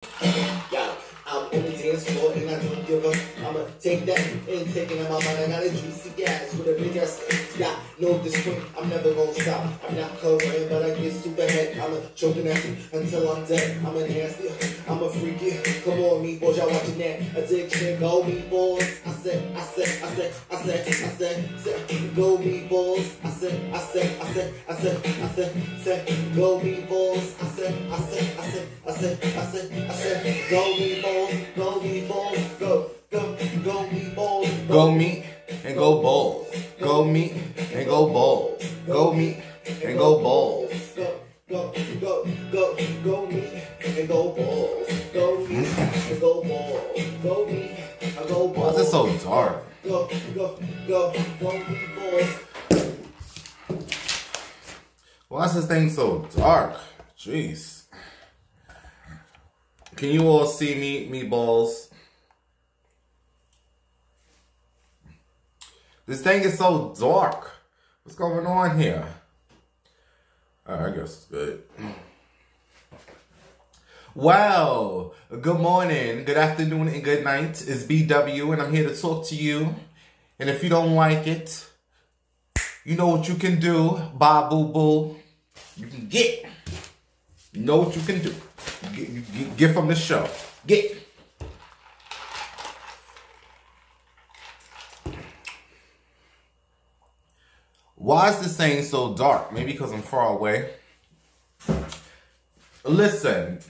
Yeah, I'm on the dance floor and I don't give up. I'ma take that and take it in my mind. I got a juicy gas with a big ass. Yeah, no this point, I'm never gonna stop. I'm not covering, but I get super head. I'm a choking at you until I'm dead. I'm a nasty, I'm a freaky. Come on, meatballs, y'all watching that addiction. Go meatballs. I said, go meatballs. I said, go meatballs. I said, go meatballs, go meatballs, go meatballs. Go meat and go balls. Go meat and go balls. Go meat and go balls. Go meat and go balls. Go meat and go balls. Go meat and go balls. Why is it so dark? Go meatballs. Why is this thing so dark? Jeez. Can you all see me, meatballs? This thing is so dark. What's going on here? I guess it's good. Well, good morning, good afternoon, and good night. It's BW, and I'm here to talk to you. And if you don't like it, you know what you can do. Bye, boo-boo. You can get. You know what you can do. Get from the show. Get. Why is this thing so dark? Maybe because I'm far away. Listen,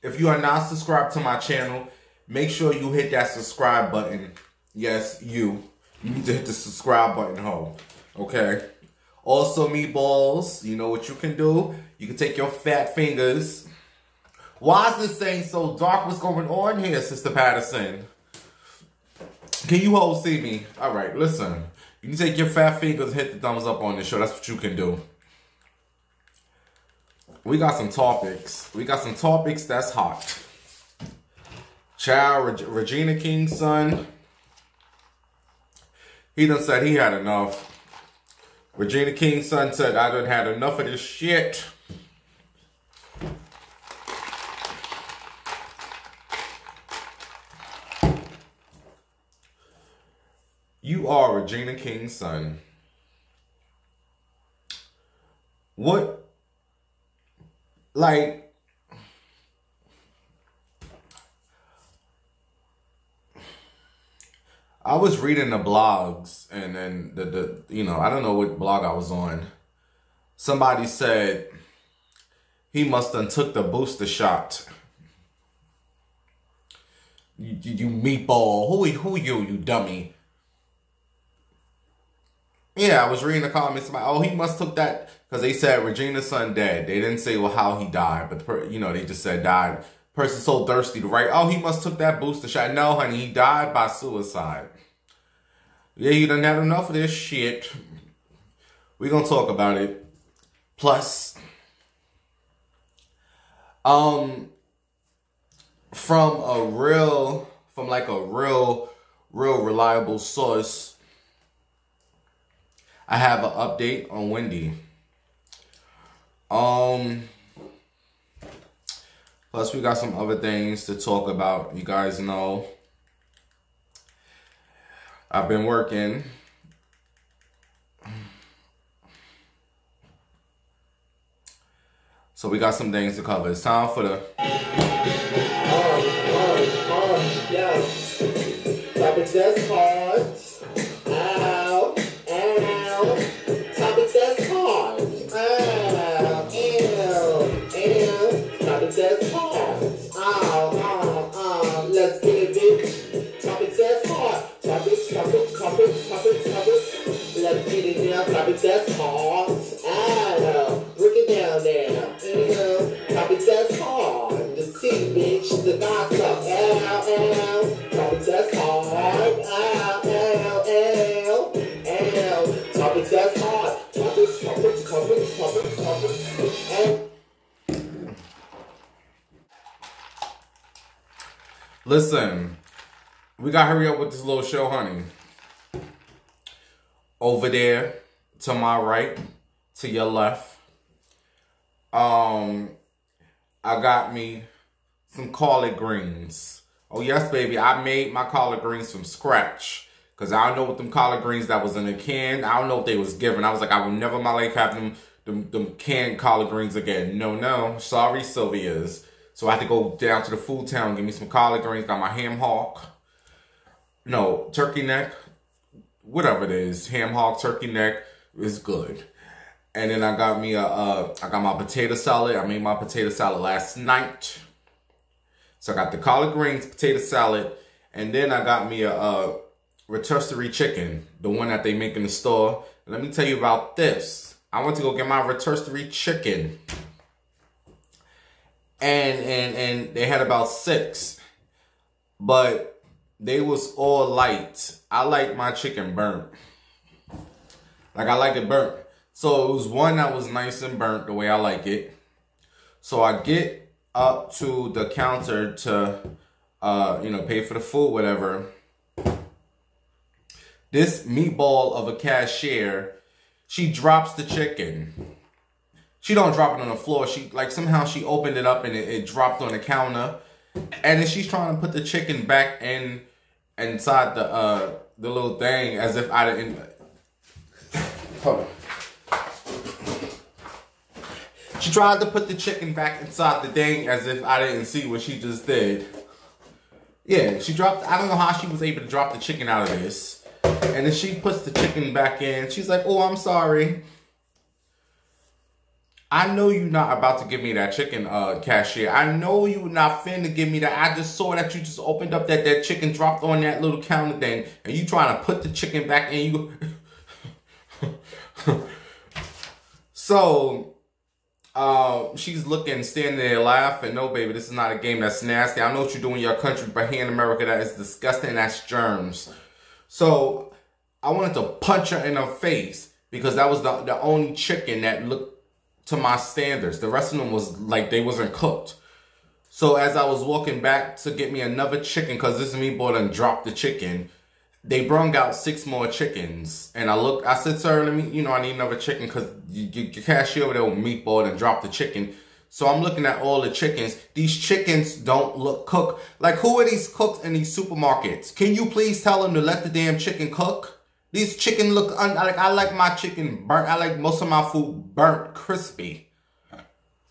if you are not subscribed to my channel, make sure you hit that subscribe button. Yes, you need to hit the subscribe button, ho. Okay? Also, meatballs, you know what you can do? You can take your fat fingers. Why is this thing so dark? What's going on here, Sister Patterson? Can you all see me? All right, listen. You can take your fat fingers and hit the thumbs up on this show. That's what you can do. We got some topics. We got some topics that's hot. Child, Regina King's son. He done said he had enough. Regina King's son said, I done had enough of this shit. You are Regina King's son. What? Like, I was reading the blogs and then I don't know what blog I was on. Somebody said he must have took the booster shot. You meatball. Who you dummy? Yeah, I was reading the comments about, oh, he must took that, because they said Regina's son dead. They didn't say, well, how he died, but, they just said died. Person so thirsty to write, oh, he must took that booster shot. No, honey, he died by suicide. Yeah, you done had enough of this shit. We're going to talk about it. Plus, from a real reliable source, I have an update on Wendy. Plus we got some other things to talk about. You guys know I've been working. So we got some things to cover. It's time for the Yeah. Topics that's hard. Ow. Topics that's hard. Topics that's hard. Let's get it. Topics that's hard. Topics. Let's get it now. Topics that's hard. Break it down now. Topics that's hard. The tea, bitch. The gossip. Topics that's hard. Topics that's hard. Topics. Listen, we gotta hurry up with this little show, honey. Over there, to my right, to your left, I got me some collard greens. Oh yes, baby, I made my collard greens from scratch. Because I don't know what them collard greens that was in a can. I don't know what they was given. I was like, I will never in my life have them canned collard greens again. No. Sorry, Sylvia's. So I had to go down to the food town, give me some collard greens, got my ham hock. No, turkey neck. Whatever it is. Ham hock, turkey neck is good. And then I got me I got my potato salad. I made my potato salad last night. So I got the collard greens, potato salad, and then I got me a rotisserie chicken, the one that they make in the store. And let me tell you about this. I went to go get my rotisserie chicken. And they had about 6. But they was all light. I like my chicken burnt. Like I like it burnt. So it was one that was nice and burnt the way I like it. So I get up to the counter to pay for the food, whatever. This meatball of a cashier, she drops the chicken. She don't drop it on the floor. Somehow she opened it up and it dropped on the counter. And then she's trying to put the chicken back inside the little thing as if I didn't. Hold on. She tried to put the chicken back inside the thing as if I didn't see what she just did. Yeah, she dropped. I don't know how she was able to drop the chicken out of this. And then she puts the chicken back in. She's like, oh, I'm sorry. I know you're not about to give me that chicken, cashier. I know you're not finna give me that. I just saw that you just opened up that chicken dropped on that little counter thing. And you trying to put the chicken back in. So, she's looking, standing there laughing. No, baby, this is not a game. That's nasty. I know what you do in your country, but here in America, that is disgusting. That's germs. So, I wanted to punch her in her face because that was the only chicken that looked to my standards. The rest of them was like they wasn't cooked. So as I was walking back to get me another chicken, because this meatball done dropped the chicken, they brung out 6 more chickens. And I said, sir, let me, I need another chicken because your cashier over there with meatball and dropped the chicken. So I'm looking at all the chickens. These chickens don't look cooked. Like, who are these cooks in these supermarkets? Can you please tell them to let the damn chicken cook? These chicken look, I like my chicken burnt. I like most of my food burnt, crispy.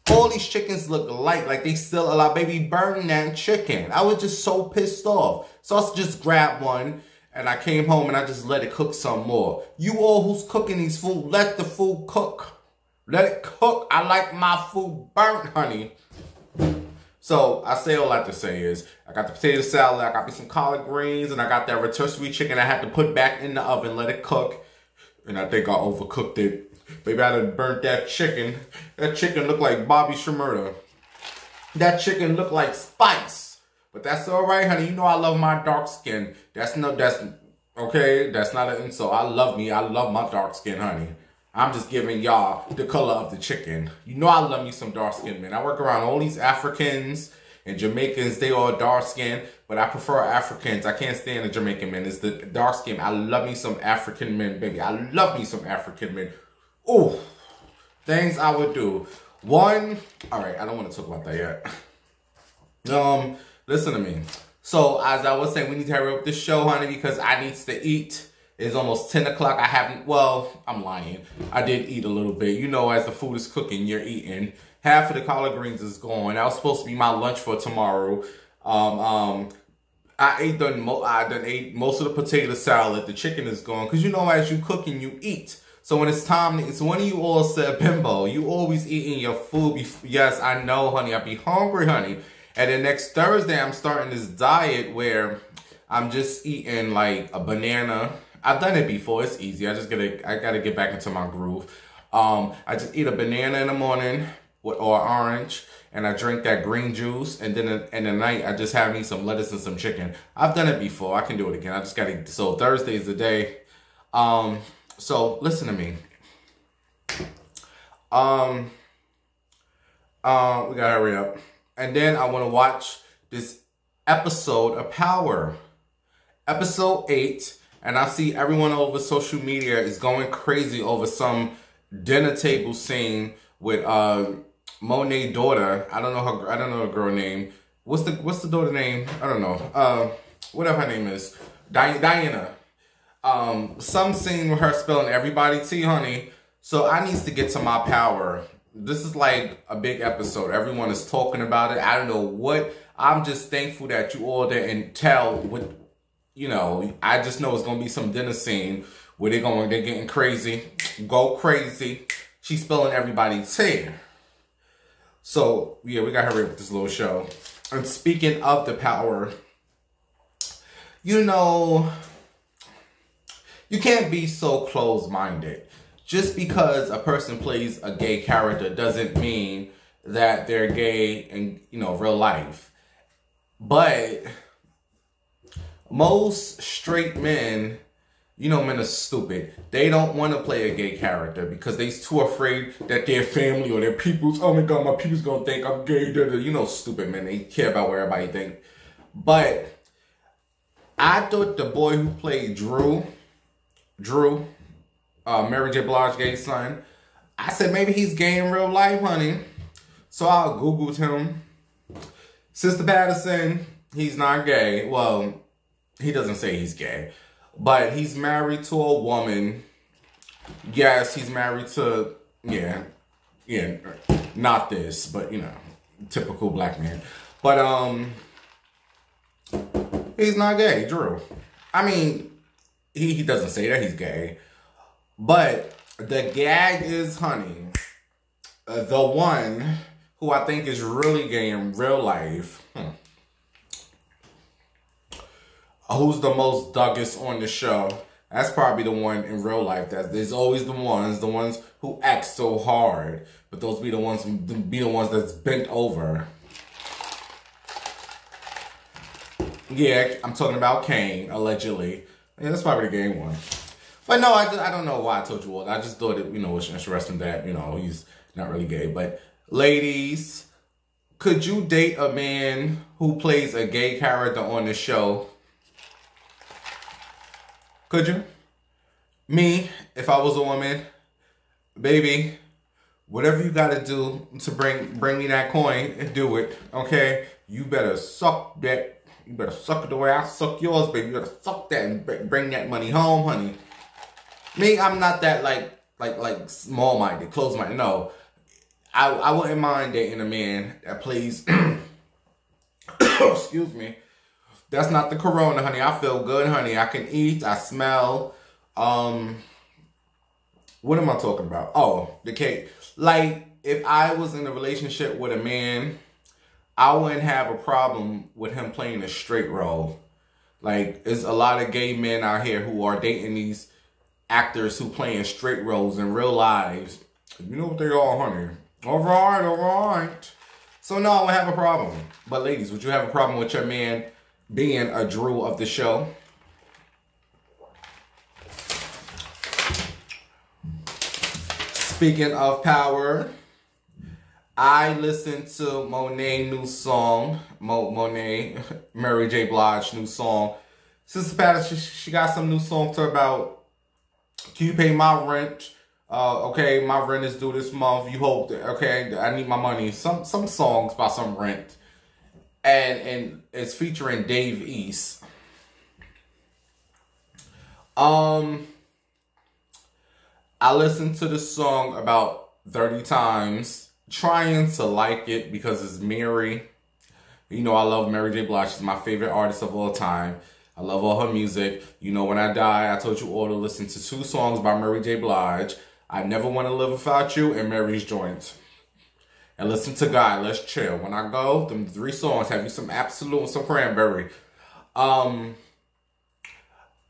All these chickens look light, like they still alive. Baby, burn that chicken. I was just so pissed off. So I just grabbed one and I came home and I just let it cook some more. You all who's cooking these food, let the food cook. Let it cook. I like my food burnt, honey. So I say all I have to say is, I got the potato salad, I got me some collard greens, and I got that rotisserie chicken I had to put back in the oven, let it cook. And I think I overcooked it. Baby, I done burnt that chicken. That chicken looked like Bobby Shmurda. That chicken looked like spice. But that's all right, honey. You know I love my dark skin. Okay? That's not an insult. I love my dark skin, honey. I'm just giving y'all the color of the chicken. You know I love me some dark skin men. I work around all these Africans and Jamaicans. They all dark skin, but I prefer Africans. I can't stand the Jamaican men. It's the dark skin. I love me some African men, baby. I love me some African men. Ooh, things I would do. One, all right, I don't want to talk about that yet. Listen to me. So as I was saying, we need to hurry up this show, honey, because I need to eat. It's almost 10 o'clock. I'm lying. I did eat a little bit. You know, as the food is cooking, you're eating. Half of the collard greens is gone. That was supposed to be my lunch for tomorrow. I done ate most of the potato salad. The chicken is gone. Because you know, as you cooking, you eat. So when it's time, it's one of you all said, Bimbo, you always eating your food. Yes, I know, honey. I be hungry, honey. And then next Thursday, I'm starting this diet where I'm just eating like a banana. I've done it before. It's easy. I gotta get back into my groove. I just eat a banana in the morning or orange, and I drink that green juice. And then in the night, I just have me some lettuce and some chicken. I've done it before. I can do it again. I just gotta. So Thursday is the day. So listen to me. We gotta hurry up. And then I want to watch this episode of Power, episode 8. And I see everyone over social media is going crazy over some dinner table scene with Monet's daughter. I don't know the girl name. what's the daughter name? I don't know. Whatever her name is, Diana. Some scene with her spelling everybody T, honey. So I needs to get to my power. This is like a big episode. Everyone is talking about it. I don't know what. I'm just thankful that you all didn't tell what, you know, I just know it's going to be some dinner scene where they're getting crazy. Go crazy. She's spelling everybody T. So, yeah, we got to hurry up with this little show. And speaking of the power, you know, you can't be so closed-minded. Just because a person plays a gay character doesn't mean that they're gay in, you know, real life. But most straight men, you know, men are stupid. They don't want to play a gay character because they're too afraid that their family or their people's, oh my God, my people's gonna think I'm gay. You know, stupid men. They care about what everybody think. But I thought the boy who played Drew, Mary J. Blige gay's son, I said maybe he's gay in real life, honey. So I Googled him. Sister Patterson, he's not gay. Well, he doesn't say he's gay. But he's married to a woman. Yes, he's married to, yeah, not this, but, you know, typical black man. But, he's not gay, Drew. I mean, he doesn't say that he's gay. But the gag is, honey, the one who I think is really gay in real life, who's the most duggest on the show, that's probably the one in real life. There's always the ones who act so hard, but those be the ones that's bent over. Yeah, I'm talking about Kane, allegedly. Yeah, that's probably the gay one. But no, I don't know why I told you all. I just thought it, you know, was interesting that, you know, he's not really gay. But ladies, could you date a man who plays a gay character on the show? Could you? Me, if I was a woman, baby, whatever you gotta do to bring me that coin, do it. Okay? You better suck that. You better suck it the way I suck yours, baby. You better suck that and bring that money home, honey. Me, I'm not that like small-minded, closed-minded. No, I wouldn't mind dating a man that plays. Excuse me. That's not the corona, honey. I feel good, honey. I can eat. I smell. What am I talking about? Oh, the cake. Like, if I was in a relationship with a man, I wouldn't have a problem with him playing a straight role. Like, there's a lot of gay men out here who are dating these actors who playing straight roles in real lives. You know what they are, honey. All right. So, no, I wouldn't have a problem. But, ladies, would you have a problem with your man being a Drew of the show? Speaking of power, I listened to Monet's new song. Monet, Mary J. Blige new song. Sister Patterson, she got some new song to about, can you pay my rent? Okay, my rent is due this month. You hope that, okay, I need my money. Some songs about some rent. And it's featuring Dave East. I listened to the song about 30 times, trying to like it because it's Mary. You know I love Mary J. Blige. She's my favorite artist of all time. I love all her music. You know, when I die, I told you all to listen to 2 songs by Mary J. Blige. I Never Want to Live Without You and Mary's Joint. And listen to God, Let's Chill. When I go, them 3 songs have you some Absolute and some Cranberry.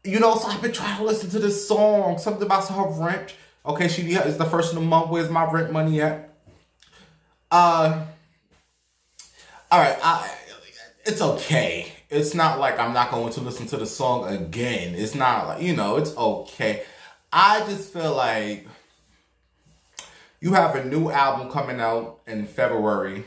You know, so I've been trying to listen to this song. Something about her rent. Okay, she is the first of the month. Where's my rent money at? Alright, it's okay. It's not like I'm not going to listen to the song again. It's not like, you know, it's okay. I just feel like you have a new album coming out in February.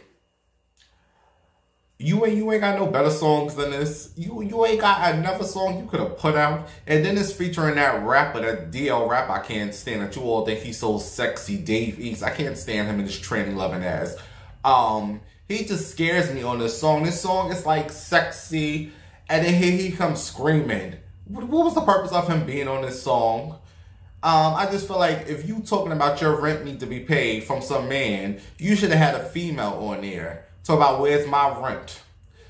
You ain't got no better songs than this. You ain't got another song you could have put out. And then it's featuring that rapper, that DL rap I can't stand, that you all think he's so sexy, Dave East. I can't stand him in his tranny loving ass. He just scares me on this song. This song is like sexy, and then here he comes screaming. What was the purpose of him being on this song? I just feel like if you talking about your rent need to be paid from some man, you should have had a female on there. Talk about where's my rent.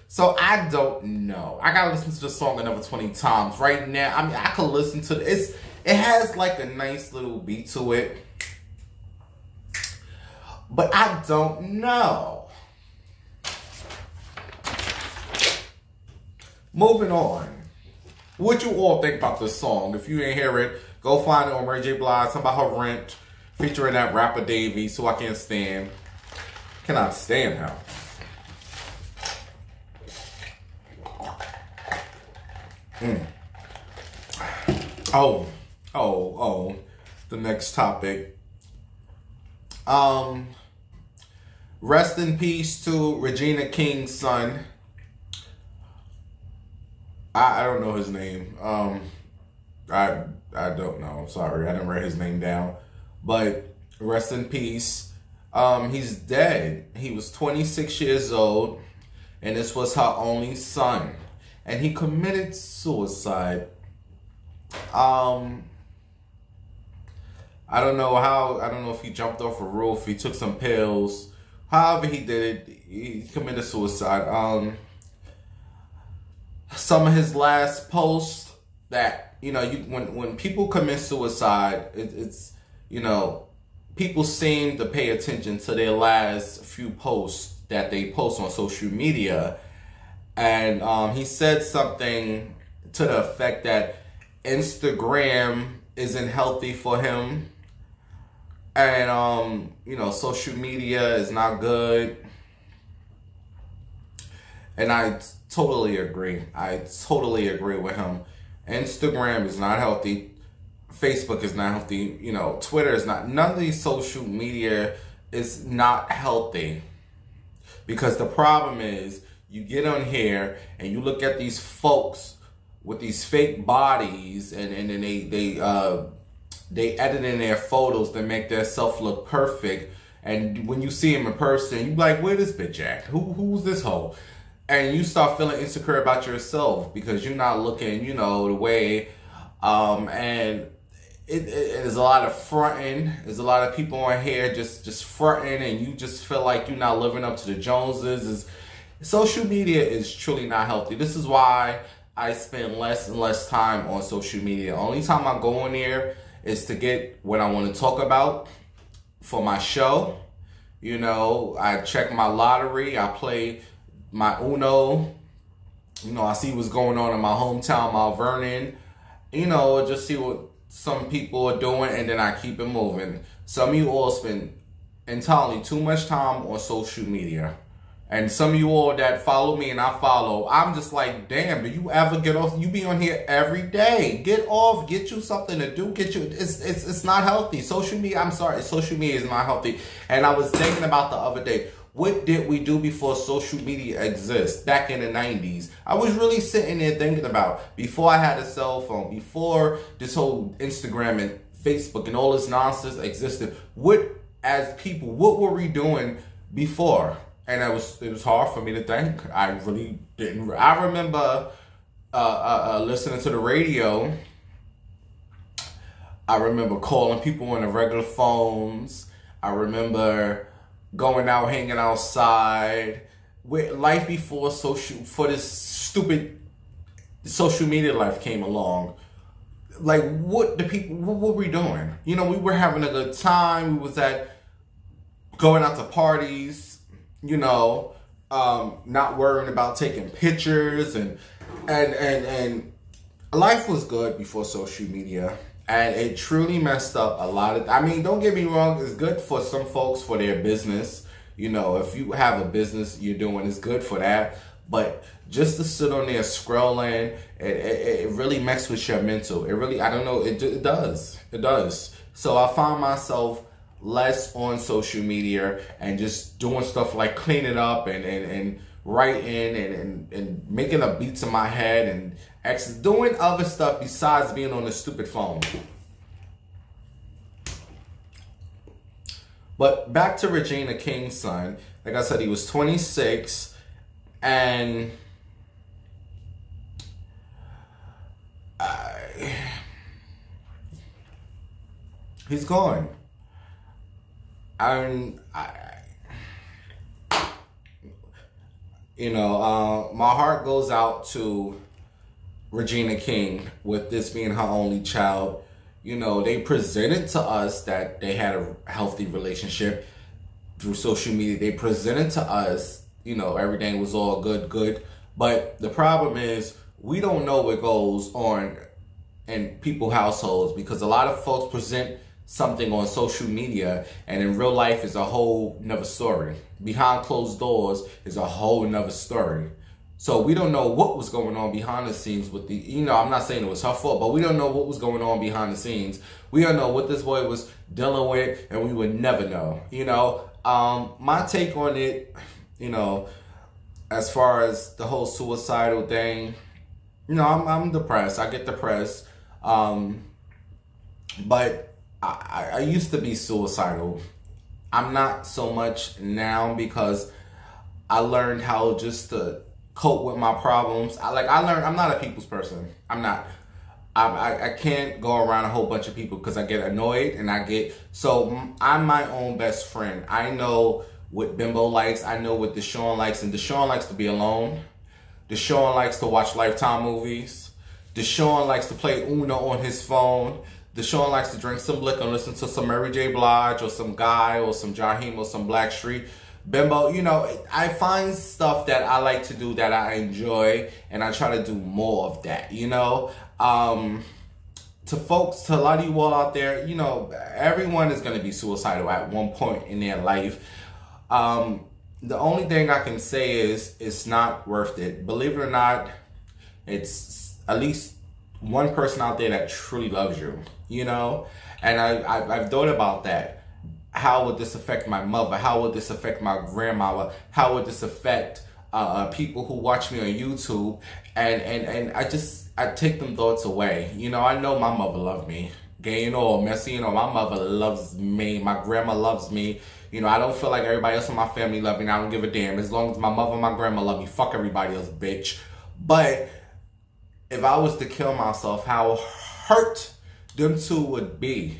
So I don't know. I gotta listen to the song another 20 times. Right now, I mean, I could listen to this. It has like a nice little beat to it. But I don't know. Moving on. What you all think about this song? If you ain't hear it, go find it on Mary J. Blige. Something about her rent. Featuring that rapper Davey. So I Can't Stand. Cannot stand her. Oh, the next topic. Rest in peace to Regina King's son. I don't know his name. I don't know. I'm sorry. I didn't write his name down. But rest in peace. He's dead. He was 26 years old. And this was her only son. And he committed suicide. I don't know if he jumped off a roof, he took some pills. However he did it, he committed suicide. Some of his last posts that, when people commit suicide, it's people seem to pay attention to their last few posts that they post on social media. And he said something to the effect that Instagram isn't healthy for him. And, social media is not good. And I totally agree. I totally agree with him. Instagram is not healthy. Facebook is not healthy. Twitter is not. None of these social media is not healthy. Because the problem is, you get on here and you look at these folks with these fake bodies, and then they edit in their photos to make their self look perfect. And when you see him in person, you like, where this bitch at? Who's this hoe? And you start feeling insecure about yourself because you're not looking, the way. And it is a lot of fronting. There's a lot of people on here just fronting, and you just feel like you're not living up to the Joneses. Social media is truly not healthy. This is why I spend less and less time on social media. Only time I go on there is to get what I want to talk about for my show. I check my lottery. I play my Uno. I see what's going on in my hometown, Mount Vernon. Just see what some people are doing, and then I keep it moving. Some of you all spend entirely too much time on social media. And some of you all that follow me and I follow, I'm just like, damn, do you ever get off? You be on here every day. Get off, get you something to do, it's not healthy. Social media is not healthy. And I was thinking about the other day, what did we do before social media exists back in the 90s? I was really sitting there thinking about, before I had a cell phone, before this whole Instagram and Facebook and all this nonsense existed, what were we doing before? And it was hard for me to think. I really didn't. I remember listening to the radio. I remember calling people on the regular phones. I remember going out, hanging outside. With life before this stupid social media life came along. Like, what were we doing? We were having a good time. We was going out to parties. Not worrying about taking pictures, and life was good before social media, and it truly messed up a lot of. Don't get me wrong, it's good for some folks for their business. If you have a business you're doing, it's good for that. But just to sit on there scrolling, it really messes with your mental. It really, I don't know, it does. So I find myself less on social media and just doing stuff like cleaning up and writing and making up beats in my head and actually doing other stuff besides being on the stupid phone. But back to Regina King's son. Like I said, he was 26, and he's gone. My heart goes out to Regina King with this being her only child. You know, they presented to us that they had a healthy relationship through social media. They presented to us, you know, everything was all good. But the problem is we don't know what goes on in people's households, because a lot of folks present something on social media and in real life is a whole nother story. Behind closed doors is a whole nother story. So we don't know what was going on behind the scenes with the, you know, I'm not saying it was her fault, but we don't know what was going on behind the scenes. We don't know what this boy was dealing with, and we would never know. You know, my take on it, you know, as far as the whole suicidal thing, you know, I'm depressed. I get depressed. But I used to be suicidal. I'm not so much now, because I learned how just to cope with my problems. I learned I'm not a people's person. I'm not. I can't go around a whole bunch of people because I get annoyed, and so I'm my own best friend. I know what Bimbo likes. I know what Deshaun likes, and Deshaun likes to be alone. Deshaun likes to watch Lifetime movies. Deshaun likes to play Uno on his phone. Deshaun likes to drink some liquor and listen to some Mary J. Blige or some Guy or some Jaheim or some Blackstreet. Bimbo, you know, I find stuff that I like to do that I enjoy, and I try to do more of that, you know. To a lot of you all out there, you know, everyone is going to be suicidal at one point in their life. The only thing I can say is it's not worth it. Believe it or not, it's at least one person out there that truly loves you, you know. And I've thought about that. How would this affect my mother? How would this affect my grandmother? How would this affect people who watch me on YouTube? And I take them thoughts away. You know, I know my mother loved me. Gay, you know, or messy, you know, my mother loves me. My grandma loves me. You know, I don't feel like everybody else in my family loves me, and I don't give a damn. As long as my mother and my grandma love me, fuck everybody else, bitch. But if I was to kill myself, how hurt them two would be.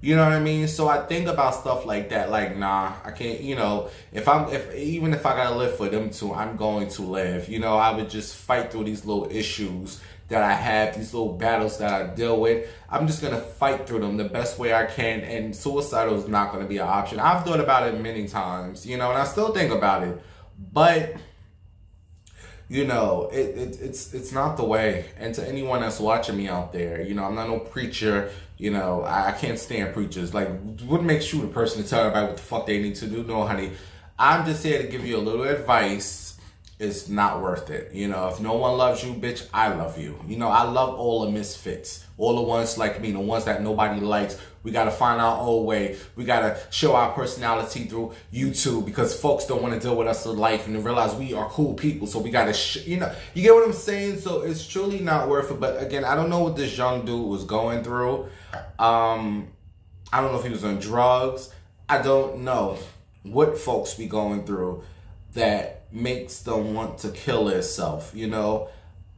You know what I mean? So I think about stuff like that. Like, nah, I can't, you know, even if I gotta live for them two, I'm going to live. You know, I would just fight through these little issues that I have, these little battles that I deal with. I'm just gonna fight through them the best way I can, and suicidal is not gonna be an option. I've thought about it many times, you know, and I still think about it. But you know, it's not the way. And to anyone that's watching me out there, you know, I'm not no preacher. You know, I can't stand preachers. Like, what makes you the person to tell everybody what the fuck they need to do? No, honey. I'm just here to give you a little advice. It's not worth it. You know, if no one loves you, bitch, I love you. You know, I love all the misfits. All the ones like me, the ones that nobody likes. We got to find our own way. We got to show our personality through YouTube, because folks don't want to deal with us in life and realize we are cool people. So we got to, you know, you get what I'm saying? So it's truly not worth it. But again, I don't know what this young dude was going through. I don't know if he was on drugs. I don't know what folks be going through that makes them want to kill themselves, you know.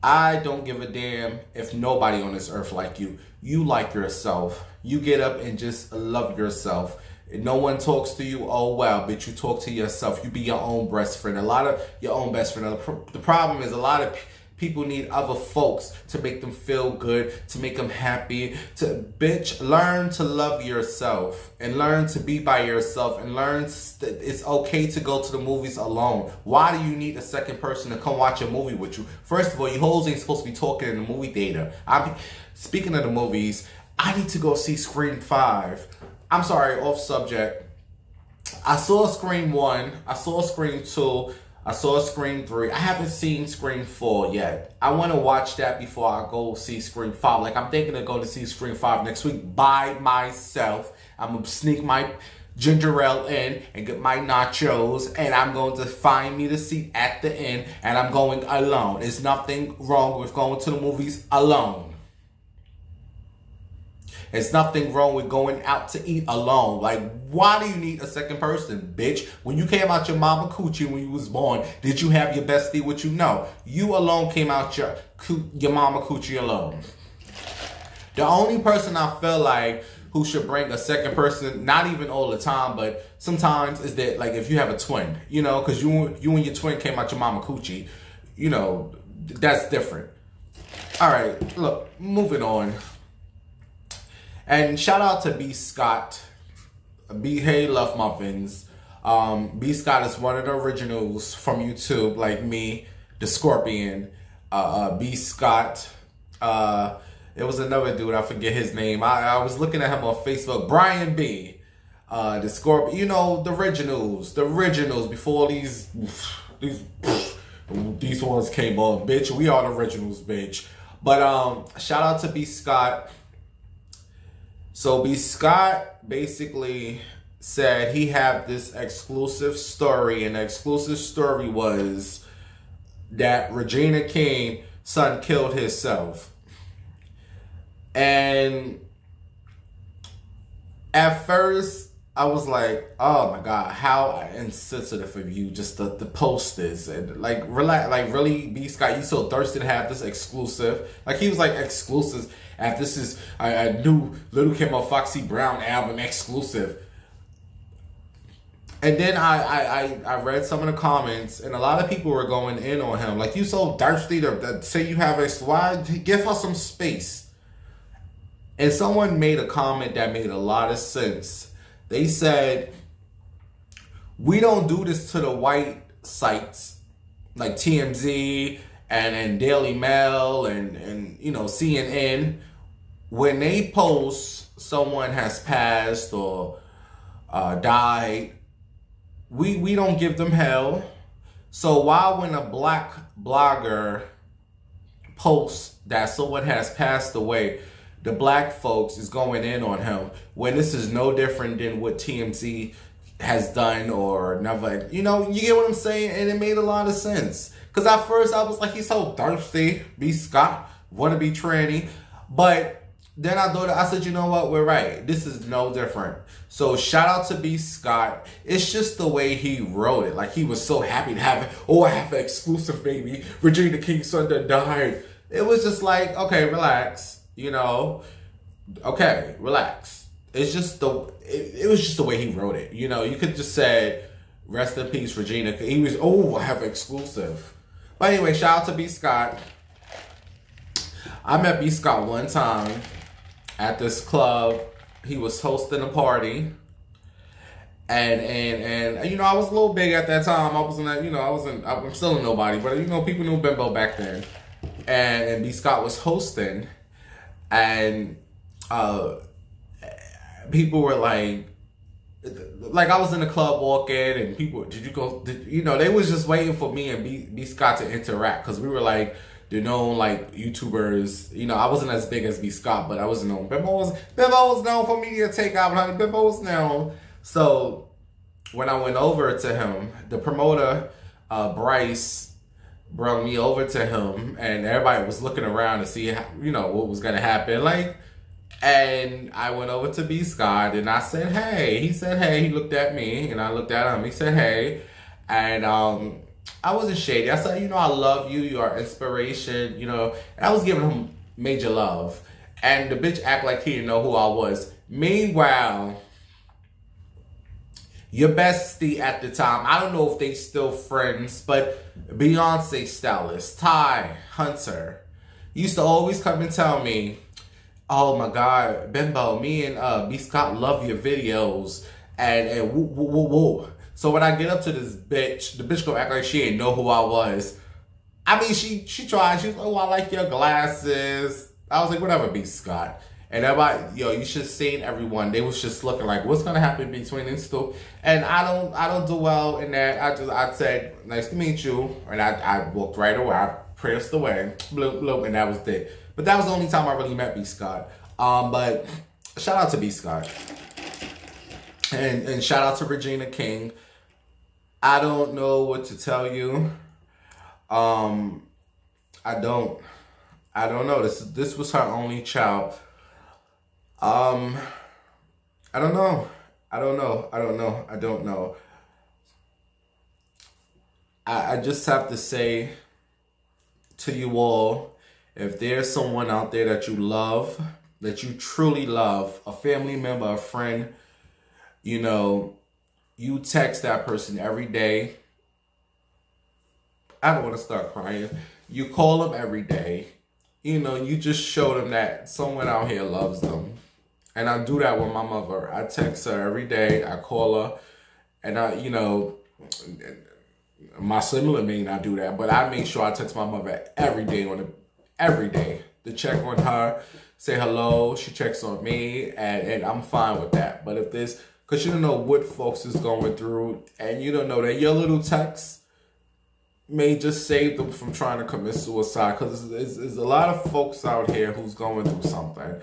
I don't give a damn if nobody on this earth like you. You like yourself. You get up and just love yourself. If no one talks to you, oh well, but you talk to yourself. You be your own best friend. Your own best friend. The problem is a lot of people need other folks to make them feel good, to make them happy. Bitch, learn to love yourself and learn to be by yourself and learn it's okay to go to the movies alone. Why do you need a second person to come watch a movie with you? First of all, you hoes ain't supposed to be talking in the movie theater. Speaking of the movies, I need to go see Scream 5. I'm sorry, off subject. I saw Scream 1. I saw Scream 2. I saw Scream 3. I haven't seen Scream 4 yet. I want to watch that before I go see Scream 5. Like, I'm thinking of going to see Scream 5 next week by myself. I'm going to sneak my ginger ale in and get my nachos, and I'm going to find me the seat at the end, and I'm going alone. There's nothing wrong with going to the movies alone. There's nothing wrong with going out to eat alone. Like, why do you need a second person, bitch? When you came out your mama coochie when you was born, did you have your bestie with you? No. You alone came out your mama coochie alone. The only person I feel like who should bring a second person, not even all the time, but sometimes, is that, like, if you have a twin, you know, because you and your twin came out your mama coochie, you know, that's different. All right, look, moving on. And shout out to B. Scott. Hey, Love Muffins. B. Scott is one of the originals from YouTube, like me, the Scorpion. B. Scott. It was another dude, I forget his name. I was looking at him on Facebook. Brian B. The Scorpion. You know, the originals before these ones came on, bitch. We are the originals, bitch. But shout out to B. Scott. So B. Scott basically said he had this exclusive story, and the exclusive story was that Regina King son killed himself. And at first, I was like, oh my God, how insensitive of you, just to post this. And like, relax, like really, B. Scott, you so thirsty to have this exclusive. Like, he was like, exclusive. After this is a new Little Kim or Foxy Brown album exclusive. And then I read some of the comments, and a lot of people were going in on him. Like, you so thirsty to say you have a, why? Give us some space. And someone made a comment that made a lot of sense. They said, we don't do this to the white sites like TMZ and Daily Mail and you know, CNN. When they post someone has passed or died, we don't give them hell. So why, when a black blogger posts that someone has passed away, the black folks is going in on him, when this is no different than what TMZ has done or never, you know, you get what I'm saying? And it made a lot of sense. Because at first I was like, he's so thirsty, B. Scott, wanna be tranny. But then I said, you know what, we're right. This is no different. So shout out to B. Scott. It's just the way he wrote it. Like, he was so happy to have it. Oh, I have an exclusive, baby. Regina King's son that died. It was just like, okay, relax. You know, okay, relax. It's just it was just the way he wrote it. You know, you could just say, rest in peace, Regina. He was, oh, I have exclusive. But anyway, shout out to B. Scott. I met B. Scott one time at this club. He was hosting a party. And you know, I was a little big at that time. I wasn't, you know, I'm still a nobody, but you know, people knew Bimbo back then. And B. Scott was hosting. And people were like I was in the club walking, and people, you know, they was just waiting for me and B. Scott to interact, because we were like the known like YouTubers. You know, I wasn't as big as B. Scott, but I was known. Bimbo was known for media takeout, honey. Bimbo was known. So when I went over to him, the promoter, Bryce, brought me over to him, and everybody was looking around to see how, you know, what was gonna happen. Like, and I went over to B. Scott and I said, hey. He said, hey. He looked at me and I looked at him. He said, hey. And I wasn't shady. I said, you know, I love you. You are inspiration. You know, and I was giving him major love. And the bitch act like he didn't know who I was. Meanwhile, your bestie at the time, I don't know if they still friends, but Beyonce stylist, Ty Hunter, used to always come and tell me, oh my God, Bimbo, me and B. Scott love your videos, and woo, woo, woo, woo. So when I get up to this bitch, the bitch gonna act like she didn't know who I was. I mean, she tried, she was like, oh, I like your glasses. I was like, whatever, B. Scott. And everybody, yo, you should have seen everyone. They was just looking like, what's gonna happen between these two? And I don't do well in that. I said, nice to meet you, and I walked right away. I pressed away, bloop bloop, and that was it. But that was the only time I really met B. Scott. But shout out to B. Scott, and shout out to Regina King. I don't know what to tell you. I don't know. This was her only child. I don't know. I don't know. I just have to say to you all, if there's someone out there that you love, that you truly love, a family member, a friend, you know, you text that person every day. I don't want to start crying. You call them every day. You know, you just show them that someone out here loves them. And I do that with my mother. I text her every day. I call her. And I, you know, my sibling may not do that, but I make sure I text my mother every day to check on her, say hello. She checks on me, and I'm fine with that. But if this, because you don't know what folks is going through, and you don't know that your little text may just save them from trying to commit suicide, because there's a lot of folks out here who's going through something.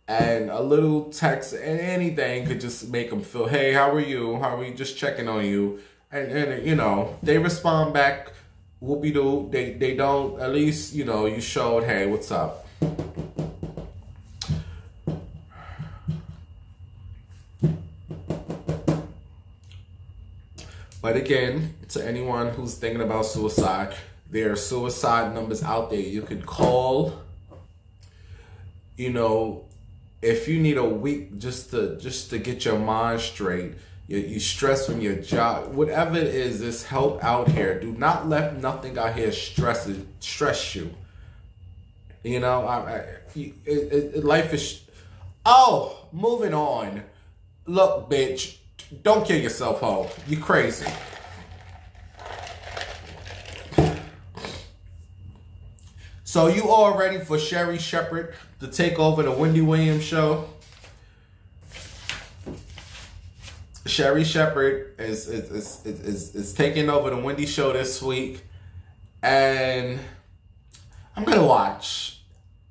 And a little text and anything could just make them feel, hey, how are you? How are we? Just checking on you. And you know, they respond back, whoopie-doo. They don't, at least, you know, you showed, hey, what's up? But again, to anyone who's thinking about suicide, there are suicide numbers out there. You could call, you know, if you need a week just to get your mind straight, you stress from your job, whatever it is, there's help out here. Do not let nothing out here stress you. You know, life is. Oh, moving on. Look, bitch, don't kill yourself, ho. You crazy. So you all ready for Sherri Shepherd to take over the Wendy Williams show? Sherri Shepherd is taking over the Wendy show this week, and I'm gonna watch.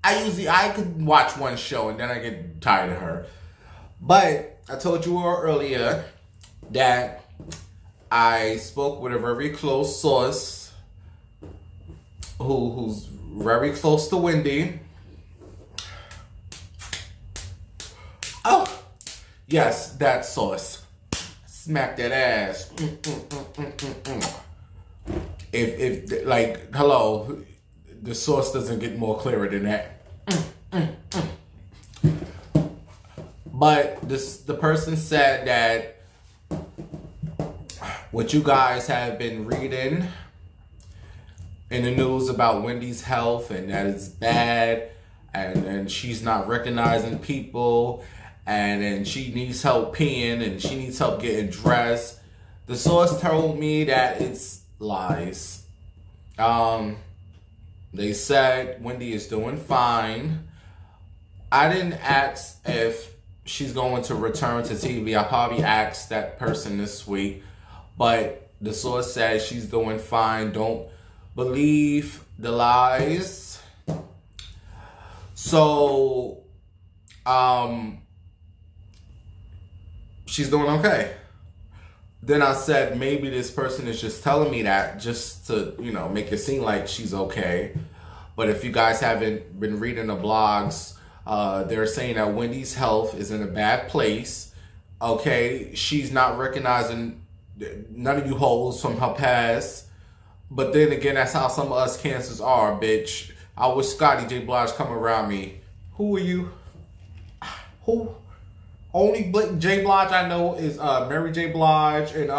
I could watch one show and then I get tired of her. But I told you all earlier that I spoke with a very close source who's very close to Wendy. Oh, yes, that source. Smack that ass. If like, hello, the source doesn't get more clearer than that. But the person said that what you guys have been reading in the news about Wendy's health, and that it's bad, and she's not recognizing people, and she needs help peeing, and she needs help getting dressed. The source told me that it's lies. They said Wendy is doing fine. I didn't ask if she's going to return to TV. I probably asked that person this week, but the source says she's doing fine. Don't believe the lies. So, she's doing okay. Then I said, maybe this person is just telling me that just to, you know, make it seem like she's okay. But if you guys haven't been reading the blogs, they're saying that Wendy's health is in a bad place. Okay, she's not recognizing none of you hoes from her past. But then again, that's how some of us cancers are, bitch. I wish Scotty J. Blige come around me. Who are you? Who? Only J. Blige I know is Mary J. Blige and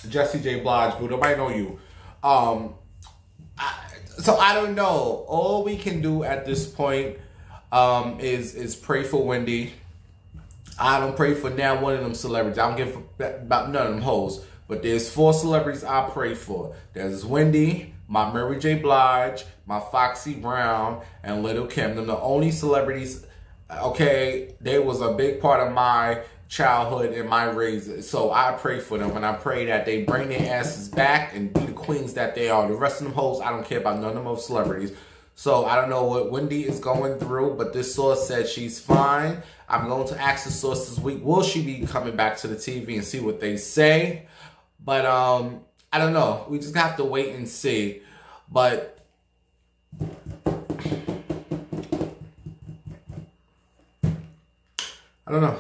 Jesse J. Blige, but nobody know you. So I don't know. All we can do at this point is pray for Wendy. I don't pray for now one of them celebrities. I don't give about none of them hoes. But there's 4 celebrities I pray for. There's Wendy, my Mary J. Blige, my Foxy Brown, and Little Kim. Them the only celebrities, okay, they was a big part of my childhood and my raising. So I pray for them, and I pray that they bring their asses back and be the queens that they are. The rest of them hoes, I don't care about none of them celebrities. So I don't know what Wendy is going through, but this source said she's fine. I'm going to ask the source this week, will she be coming back to the TV and see what they say? But I don't know. We just have to wait and see. But I don't know.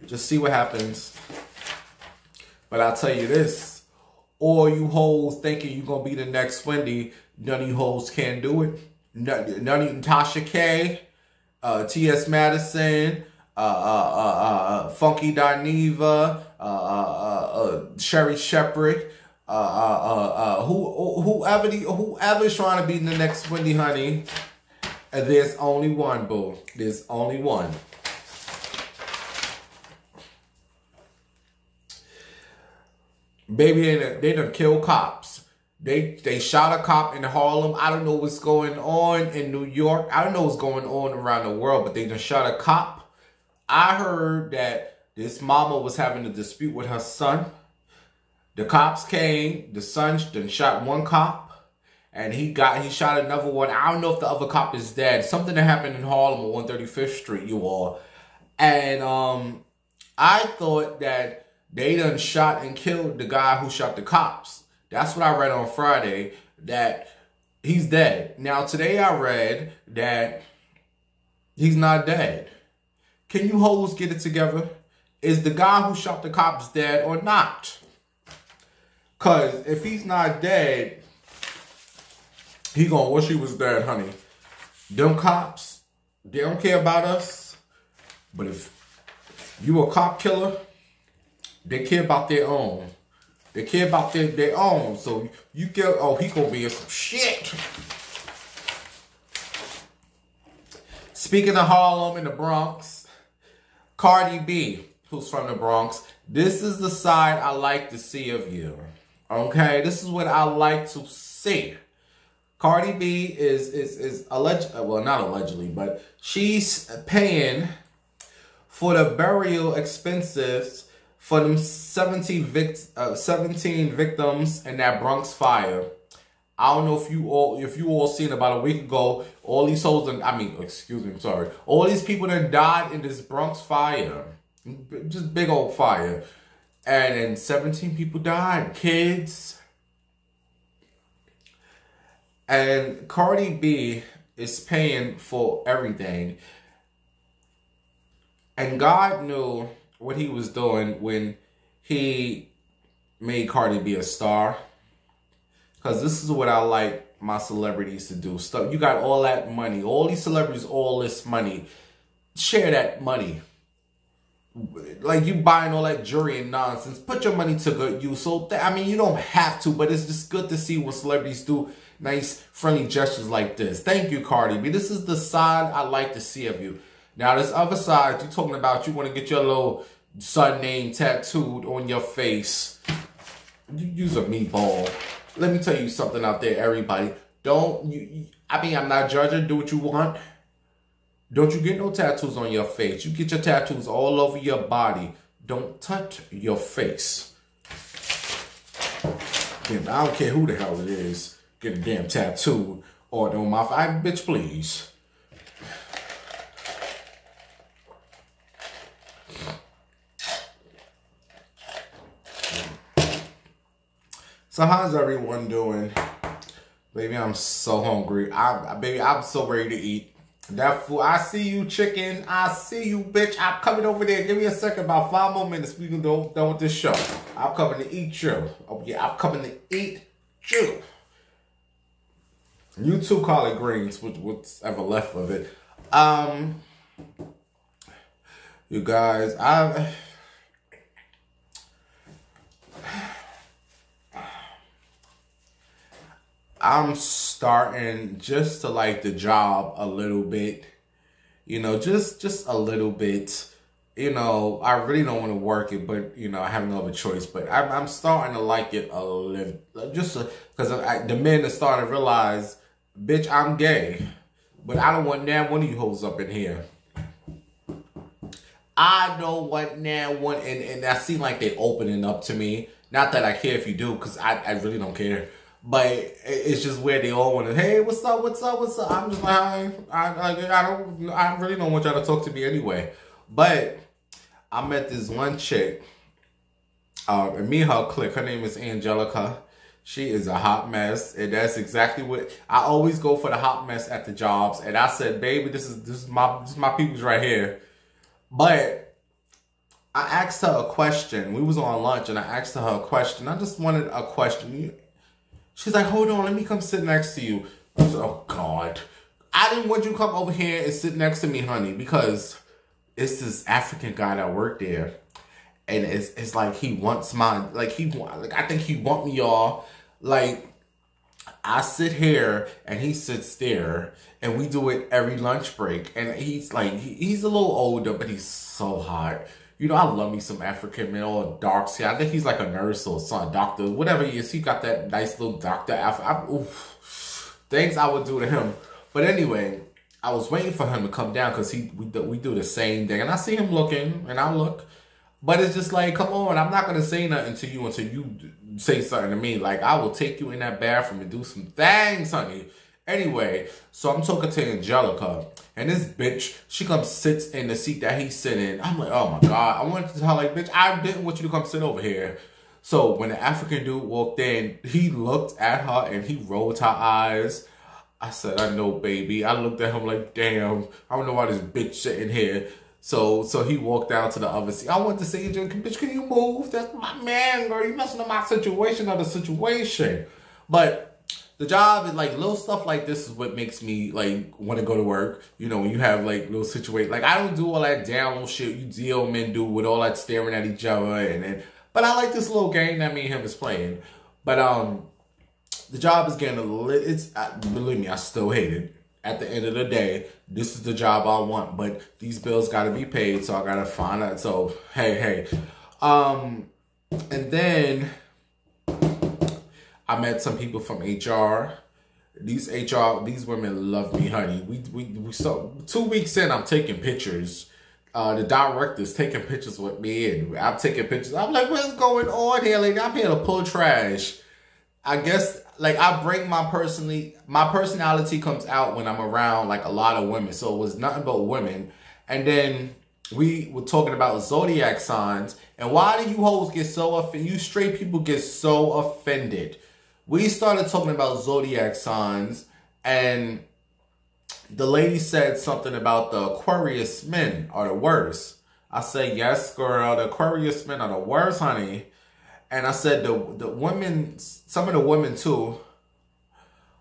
Just see what happens. But I'll tell you this. All you hoes thinking you're going to be the next Wendy, none of you hoes can do it. None of you, Tasha K, T.S. Madison, Funky Dineva, Sherry Shepherd, whoever's trying to be the next Wendy, honey, there's only one, boo. There's only one. Baby, they done killed cops. They shot a cop in Harlem. I don't know what's going on in New York. I don't know what's going on around the world, but they done shot a cop. I heard that this mama was having a dispute with her son. The cops came. The son done shot one cop, and he shot another one. I don't know if the other cop is dead. Something that happened in Harlem on 135th Street, you all. And I thought that they done shot and killed the guy who shot the cops. That's what I read on Friday, that he's dead. Now, today I read that he's not dead. Can you hoes get it together? Is the guy who shot the cops dead or not? Because if he's not dead, he gonna wish he was dead, honey. Them cops, they don't care about us. But if you a cop killer, they care about their own. They care about their own. So you get, oh, he gonna be in some shit. Speaking of Harlem and the Bronx, Cardi B, who's from the Bronx, this is the side I like to see of you. Okay, this is what I like to see. Cardi B is well, not allegedly, but she's paying for the burial expenses for them 17 victims in that Bronx fire. I don't know if you all seen about a week ago, all these souls, all these people that died in this Bronx fire. Just big old fire. And then 17 people died, kids. And Cardi B is paying for everything. And God knew what he was doing when he made Cardi B a star. Because this is what I like my celebrities to do. Stuff. You got all that money. All these celebrities, all this money. Share that money. Like you buying all that jewelry and nonsense. Put your money to good use. So, I mean, you don't have to. But it's just good to see when celebrities do nice, friendly gestures like this. Thank you, Cardi B. This is the side I like to see of you. Now, this other side, you're talking about you want to get your little son name tattooed on your face. You use a meatball. Let me tell you something out there, everybody. I'm not judging. Do what you want. Don't you get no tattoos on your face. You get your tattoos all over your body. Don't touch your face. Damn, I don't care who the hell it is. Get a damn tattoo or on my face. Bitch, please. So how's everyone doing? Baby, I'm so hungry. Baby, I'm so ready to eat. That food, I see you, chicken. I see you, bitch. I'm coming over there. Give me a second, about 5 more minutes. We can go done with this show. I'm coming to eat you. Oh yeah, I'm coming to eat you. You too, collard greens, what's ever left of it. You guys, I'm starting just to like the job a little bit, you know, just a little bit. You know, I really don't want to work it, but you know, I have no other choice. But I'm starting to like it a little, just because the men are starting to realize, bitch, I'm gay, but I don't want now one of you hoes up in here. I don't want now one, and I seem like they're opening up to me. Not that I care if you do, because I really don't care. But it's just where they all want to, hey, what's up, what's up, what's up? I'm just like, I really don't want y'all to talk to me anyway. But I met this one chick, and me and her clique. Her name is Angelica. She is a hot mess, and that's exactly what I always go for, the hot mess at the jobs. And I said, baby, this is my people's right here. But I asked her a question. We was on lunch and I asked her a question. I just wanted a question. She's like, hold on, let me come sit next to you. I said, oh, God. I didn't want you to come over here and sit next to me, honey, because it's this African guy that worked there. And it's like he wants my, I think he want me all. Like, I sit here and he sits there and we do it every lunch break. And he's like, he's a little older, but he's so hot. You know, I love me some African men, all dark skin. I think he's like a nurse or some doctor, whatever he is. He got that nice little doctor. Things I would do to him. But anyway, I was waiting for him to come down because we do the same thing. And I see him looking and I look. But it's just like, come on, I'm not going to say nothing to you until you say something to me. Like, I will take you in that bathroom and do some things, honey. Anyway, so I'm talking to Angelica. And this bitch, she comes sits in the seat that he's sitting in. I'm like, oh my God. I wanted to tell her, like, bitch, I didn't want you to come sit over here. So when the African dude walked in, he looked at her and he rolled her eyes. I said, I know, baby. I looked at him like, damn, I don't know why this bitch sitting here. So he walked down to the other seat. I wanted to say, bitch, can you move? That's my man, girl. You messing up my situation or the situation. But the job is like little stuff like this is what makes me like want to go to work. You know, when you have like little situation. Like I don't do all that down shit you DL men do with all that staring at each other. But I like this little game that me and him is playing. But the job is getting a little, believe me, I still hate it. At the end of the day, this is the job I want, but these bills got to be paid, so I got to find out. So, hey. And then I met some people from HR. These women love me, honey. So 2 weeks in, I'm taking pictures. The director's taking pictures with me, and I'm taking pictures. I'm like, what's going on here, lady? I'm here to pull trash. I guess, like, I bring my personality comes out when I'm around, like, a lot of women. So it was nothing but women. And then we were talking about zodiac signs. And why do you hoes get so offended? You straight people get so offended. We started talking about zodiac signs. And the lady said something about the Aquarius men are the worst. I said, yes, girl, the Aquarius men are the worst, honey. And I said the women, some of the women too,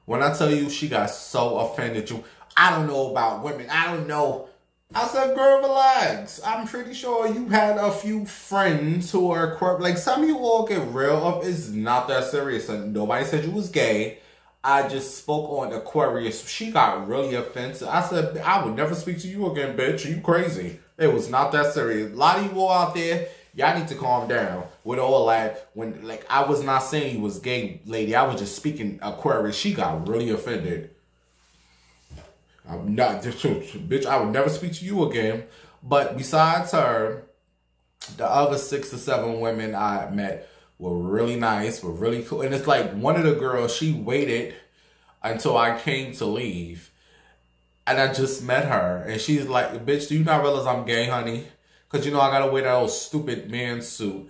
when I tell you she got so offended, I don't know about women. I don't know. I said, girl, relax. I'm pretty sure you had a few friends who are, like some of you all get real up. It's not that serious. And nobody said you was gay. I just spoke on Aquarius. She got really offensive. I said, I would never speak to you again, bitch. Are you crazy? It was not that serious. A lot of you all out there, y'all need to calm down with all that. When, like, I was not saying you was gay, lady. I was just speaking Aquarius. She got really offended. I'm not, bitch, I would never speak to you again. But besides her, the other 6 or 7 women I met were really nice, were really cool. And it's like one of the girls, she waited until I came to leave. And I just met her. And she's like, bitch, do you not realize I'm gay, honey? Because, you know, I got to wear that old stupid man suit.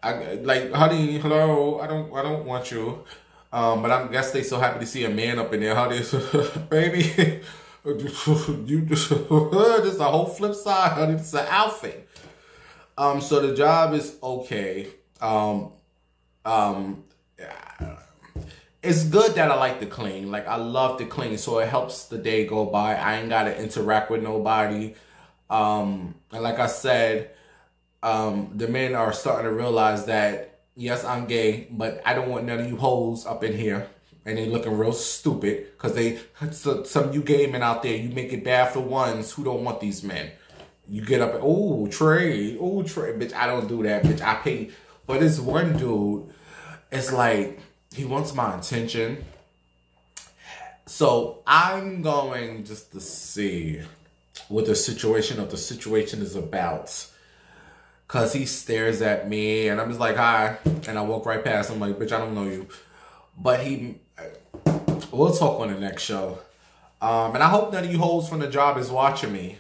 Like, honey, hello, I don't want you. But I guess they so happy to see a man up in there. Honey, baby, you just a whole flip side, honey. It's an outfit. So the job is okay. It's good that I like to clean. Like, I love to clean, so it helps the day go by. I ain't got to interact with nobody. And like I said, the men are starting to realize that, yes, I'm gay, but I don't want none of you hoes up in here. And they looking real stupid because some of you gay men out there, you make it bad for ones who don't want these men. You get up and, oh, Trey, bitch, I don't do that, bitch, I pay. But this one dude, it's like, he wants my attention. So I'm going just to see what the situation is about. Cause he stares at me and I'm just like, hi. And I walk right past him like, bitch, I don't know you. But we'll talk on the next show. And I hope none of you hoes from the job is watching me.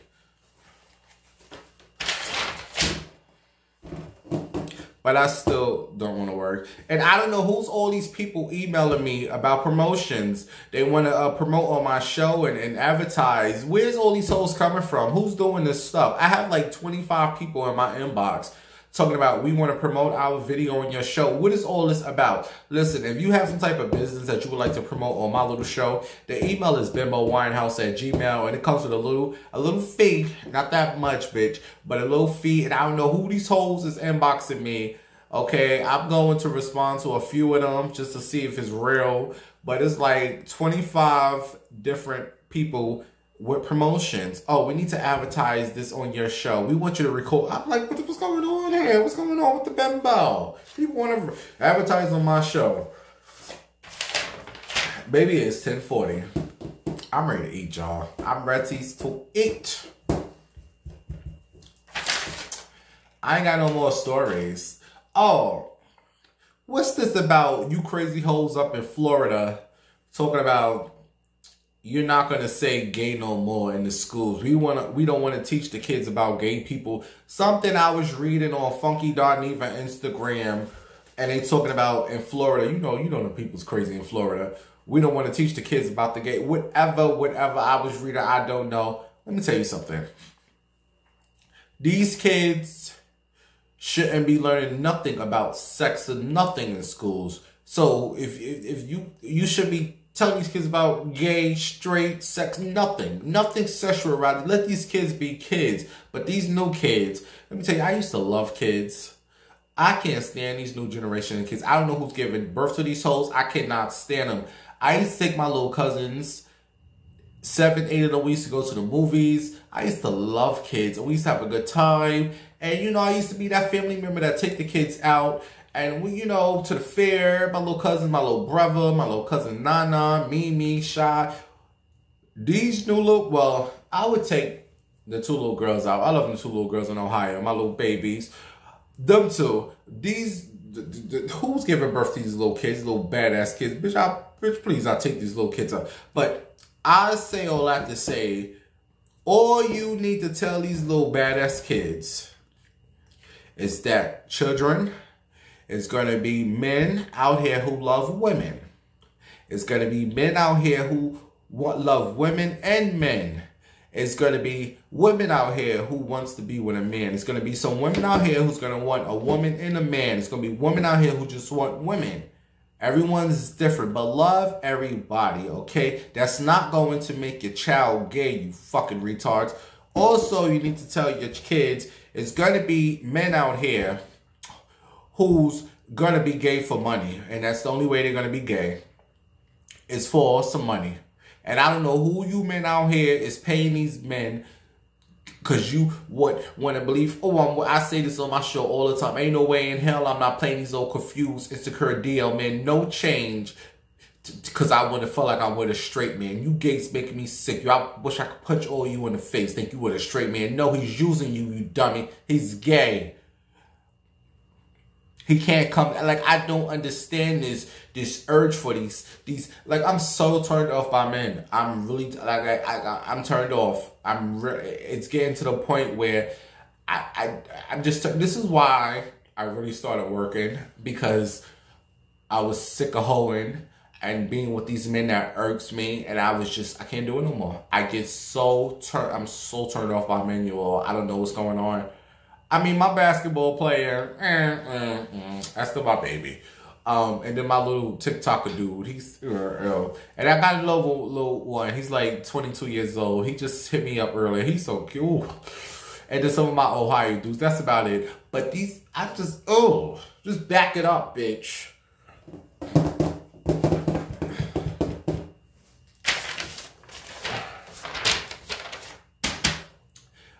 But but I still don't want to work. And I don't know who's all these people emailing me about promotions. They want to promote on my show and advertise. Where's all these hoes coming from? Who's doing this stuff? I have like 25 people in my inbox talking about, we want to promote our video on your show. What is all this about? Listen, if you have some type of business that you would like to promote on my little show, the email is bimbowinehouse@gmail.com, and it comes with a little fee. Not that much, bitch, but a little fee. And I don't know who these hoes is inboxing me. Okay, I'm going to respond to a few of them just to see if it's real. But it's like 25 different people with promotions. Oh, we need to advertise this on your show. We want you to record. I'm like, what's going on here? What's going on with the bimbo? People want to advertise on my show. Baby, it's 10:40. I'm ready to eat, y'all. I'm ready to eat. I ain't got no more stories. Oh, what's this about you crazy hoes up in Florida talking about you're not going to say gay no more in the schools. We don't want to teach the kids about gay people. Something I was reading on Funky.Neva Instagram, and they talking about in Florida. You know the people's crazy in Florida. We don't want to teach the kids about the gay. Whatever I was reading, I don't know. Let me tell you something. These kids shouldn't be learning nothing about sex or nothing in schools. So if you should be telling these kids about gay, straight, sex, nothing sexual around it. Let these kids be kids. But these new kids, let me tell you, I used to love kids. I can't stand these new generation of kids. I don't know who's giving birth to these hoes. I cannot stand them. I used to take my little cousins 7, 8 of them. We used to go to the movies. I used to love kids, and we used to have a good time. And I used to be that family member that take the kids out. And we, to the fair, my little cousin, my little brother, my little cousin Nana, Mimi, Shy. These I would take the 2 little girls out. I love them 2 little girls in Ohio, my little babies. Them 2. Who's giving birth to these little kids, little badass kids? Bitch, please, I'll take these little kids out. But I say all that to say, all you need to tell these little badass kids is that children, it's going to be men out here who love women. It's going to be men out here who love women and men. It's going to be women out here who wants to be with a man. It's going to be some women out here who's going to want a woman and a man. It's going to be women out here who just want women. Everyone's different, but love everybody, okay? That's not going to make your child gay, you fucking retards. Also, you need to tell your kids, it's going to be men out here who's going to be gay for money. And that's the only way they're going to be gay. Is for some money. And I don't know who you men out here is paying these men because you want to believe, I say this on my show all the time. Ain't no way in hell I'm not playing these old confused, insecure DL men. No change because I want to feel like I'm with a straight man. You gays making me sick. I wish I could punch all you in the face. Think you with a straight man. No, he's using you, you dummy. He's gay. He can't come. Like, I don't understand this urge for these. Like, I'm so turned off by men. I'm really I'm turned off. It's getting to the point where I'm just. This is why I really started working, because I was sick of hoeing and being with these men that irks me, and I can't do it no more. I'm so turned off by men, you all. I don't know what's going on. I mean, my basketball player, that's still my baby. And then my little TikToker dude, and I got a little one. He's like 22 years old. He just hit me up earlier. He's so cute. And then some of my Ohio dudes. That's about it. But these, just back it up, bitch.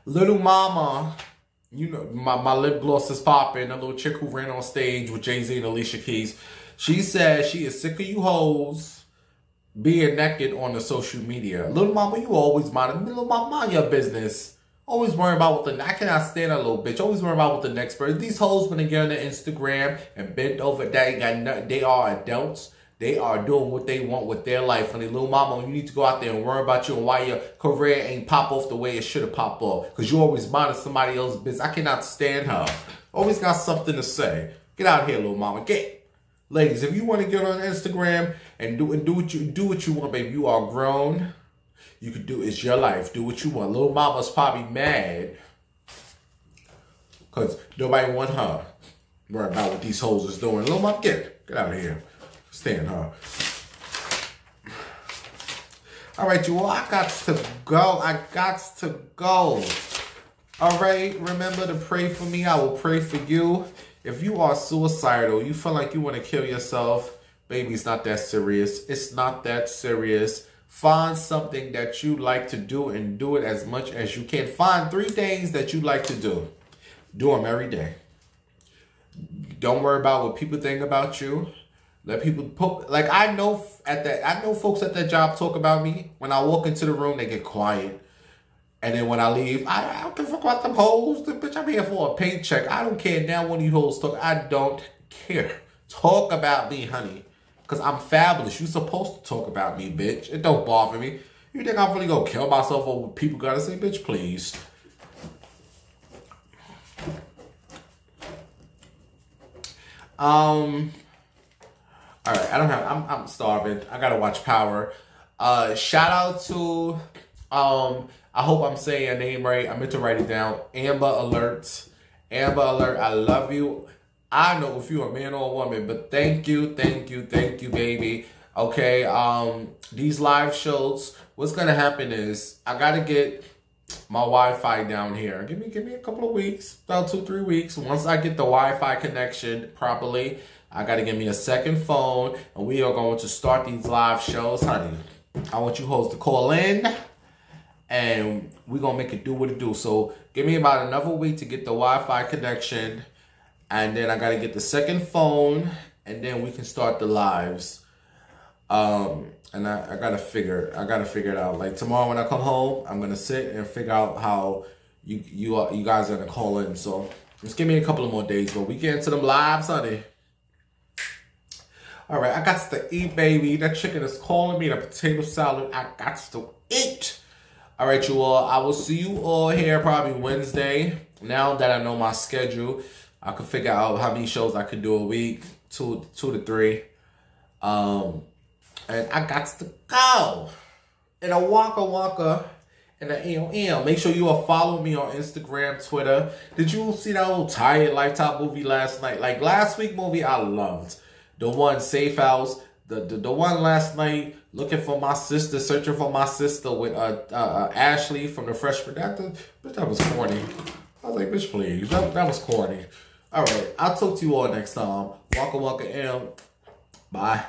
Little mama. My lip gloss is popping. A little chick who ran on stage with Jay-Z and Alicia Keys. She said she is sick of you hoes being naked on the social media. Little mama, you always mind. Little mama, mind your business. Always worry about I cannot stand a little bitch. Always worry about what the next person. These hoes when they get on their Instagram and bend over, they are adults. They are doing what they want with their life. And little mama, you need to go out there and worry about you and why your career ain't pop off the way it should have popped off. Because you always minding somebody else's business. I cannot stand her. Always got something to say. Get out of here, little mama. Get. Ladies, if you want to get on Instagram and do what you want, baby. You are grown. You can do, it's your life. Do what you want. Little mama's probably mad because nobody want her. Worry about what these hoes is doing. Little mama, get out of here. Stand her. All right, you all. I got to go. All right. Remember to pray for me. I will pray for you. If you are suicidal, you feel like you want to kill yourself, baby, it's not that serious. It's not that serious. Find something that you like to do and do it as much as you can. Find 3 things that you like to do. Do them every day. Don't worry about what people think about you. Let people like I know folks at that job talk about me. When I walk into the room, they get quiet. And then when I leave, I don't give a fuck about them hoes. Bitch, I'm here for a paycheck. I don't care now when you hoes talk. I don't care. Talk about me, honey. Because I'm fabulous. You supposed to talk about me, bitch. It don't bother me. You think I'm really going to kill myself over what people got to say? Bitch, please. All right, I'm starving. I got to watch Power. Shout out to... I hope I'm saying your name right. I meant to write it down. Amber Alert. Amber Alert, I love you. I know if you're a man or a woman, but thank you, baby. Okay, these live shows, what's gonna happen is I gotta get my Wi-Fi down here. Give me a couple of weeks, about 2-3 weeks. Once I get the Wi-Fi connection properly, I gotta get me a second phone, and we are going to start these live shows, honey. I want you hoes to call in. And we're going to make it do what it do. So give me about another week to get the Wi-Fi connection. And then I got to get the second phone. And then we can start the lives. And I got to figure it out. Like tomorrow when I come home, I'm going to sit and figure out how you guys are going to call in. So just give me a couple of more days. But we get into them lives, honey. All right. I got to eat, baby. That chicken is calling me. The potato salad. I got to eat. All right, you all. I will see you all here probably Wednesday. Now that I know my schedule, I can figure out how many shows I could do a week, two to 3. And I got to go. And a waka and a EOM. Make sure you all follow me on Instagram, Twitter. Did you see that old Tired Lifetime movie last night? Like last week movie, I loved the one Safe House. The one last night, looking for my sister, searching for my sister with Ashley from the Freshman. That was corny. I was like, bitch, please. That was corny. All right, I'll talk to you all next time. Waka M. Bye.